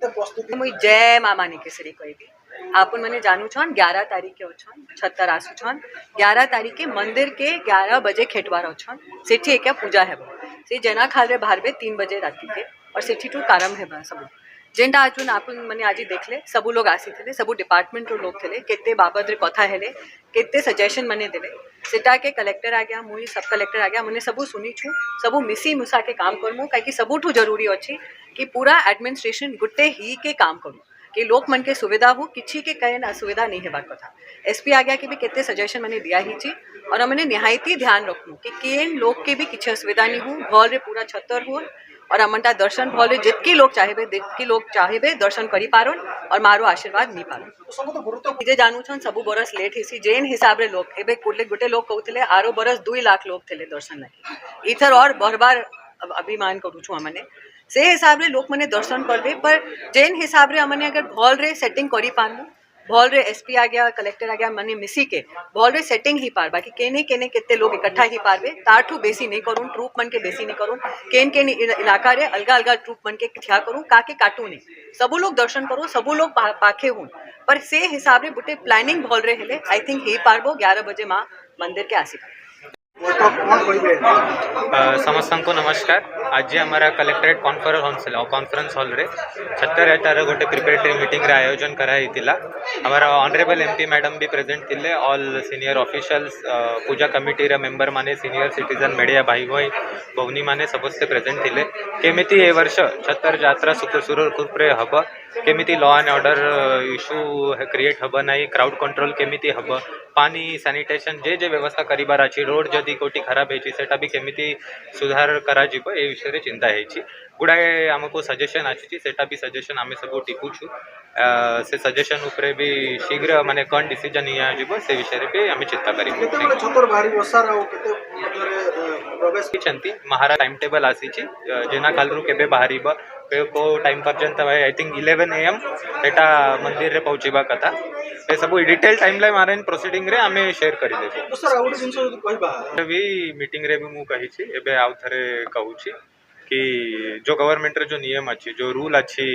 मुई जय मामा निकेश्वरी कहबी आपन मैंने जानू छन 11 तारीख अच्छन छतर आसु छन 11 तारीख के मंदिर के 11 बजे खेटवार अच्छन सेठी एक पूजा हेब से जेना खाल बाहर 3 बजे राति के और सेठी टू कारम हेबा सब जेनटा आज आपन मैंने आज देखले सबू लोग आसी थे सबू डिपार्टमेंट रो लोग थे केते बाबद रे कथा हेले केते सजेशन मने देले सेटा के कलेक्टर आ गया मुई सब कलेक्टर आ गया मने सबू सुनी छु सबू मिसी मुसा के काम करमु काई कि सबूठू जरूरी अछि कि पूरा एडमिनिस्ट्रेशन गुट्टे ही के काम करूँ कि लोक मन के सुविधा हो किसी के कहीं असुविधा नहीं है कथा एसपी आ गया कि भी केते सजेशन मैंने दिया ही छी और मैंने निहायती ध्यान रखूँ कि केन लोग के भी किसी असुविधा नहीं हो भल रे पूरा छतर हो और अमनटा दर्शन भल जितकी लोग चाहे दर्शन करी पारन और मारो आशीर्वाद नहीं पारन जे जानू छन सबू बरस लेट हेसी जेन हिसाब रे लोग एबे गुटे लोग कहउथिले आरो बरस 2 लाख लोग थे दर्शन लगे इथर और बरबार अभिमान करू छु हमने से हिसाब रे लोक मने दर्शन करबे पर जेन हिसाब रे हमने अगर भल रे सेटिंग करी पारमु भल रे एसपी आ गया कलेक्टर आ गया मने मिसी के भल रे सेटिंग ही पार बाकी केने केने केते लोग इकट्ठा ही पारबे ताठू बेसी नहीं करूँ ट्रूप मन के बेसी नहीं करूँ केन केन इलाका रे अलगा अलगा ट्रूप मन के क्या करूँ काके काटू नहीं सबू लोग दर्शन करो सबू लोग पाखे हूँ पर से हिसाब रे बुटे प्लानिंग भल रे हेले आई थिंक ही पारबो 11 बजे माँ मंदिर के आसी समस्त को नमस्कार आज हमारा कलेक्टरेट कॉन्फ्रेंस हॉल रे 76 गोटे प्रिपरेटरी मीटिंग रे आयोजन कराई हमारा ऑनरेबल एमपी मैडम भी प्रेजेंट थिले ऑल सीनियर ऑफिशियल्स पूजा कमिटी रे मेंबर माने सीनियर सिटीजन मीडिया भाई भाई भवनी माने समस्ते प्रेजेंट थिले केमिति ए वर्ष छतर यात्रा सुरखुरु रे हब केमिति law and order issue create hub नहीं क्राउड कंट्रोल केमिति हब पानी सैनिटेशन जे जे व्यवस्था करिबार अछि रोड जदि कोटी खराब है सेटा भी केमिति सुधार करा जिवो ए विषय रे चिंता है गुड़ाए आमको सजेशन आछि सेटा भी सजेशन आमे सब टिपुछु से सजेशन उपरे भी शीघ्र माने कौन डिसीजन या जिवो से विषय रे भी आमे चिंता करिबो केते छतर भारी वर्षा राव केते प्रवेश किछंती महारा टाइम टेबल आसी छि जेना कालरु केबे बाहरीबा को टाइम पर्यंत आई थिंक 11 AM एटा मंदिर रे पहुँचवा कथा ए सब डिटेल टाइमलाइन मारे प्रोसीडिंग रे आमे शेयर करि देबो तो सर आउट जिंस जदी कहबा भी मीटिंग रे भी मु कहि छि एबे आउ थरे कहू छि कि जो गवर्नमेंट रे जो नियम अछि जो रूल अछि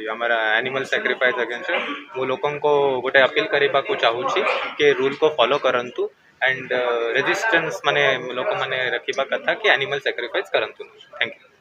हमारा एनिमल सैक्रिफाइस अगेंस्ट वो लोगों को गोटे अपील करबा को चाहू छि कि रूल को फॉलो करंतु एंड रेजिस्टेंस माने लोक माने रखिबा कथा कि एनिमल सैक्रिफाइस करंतु थैंक यू।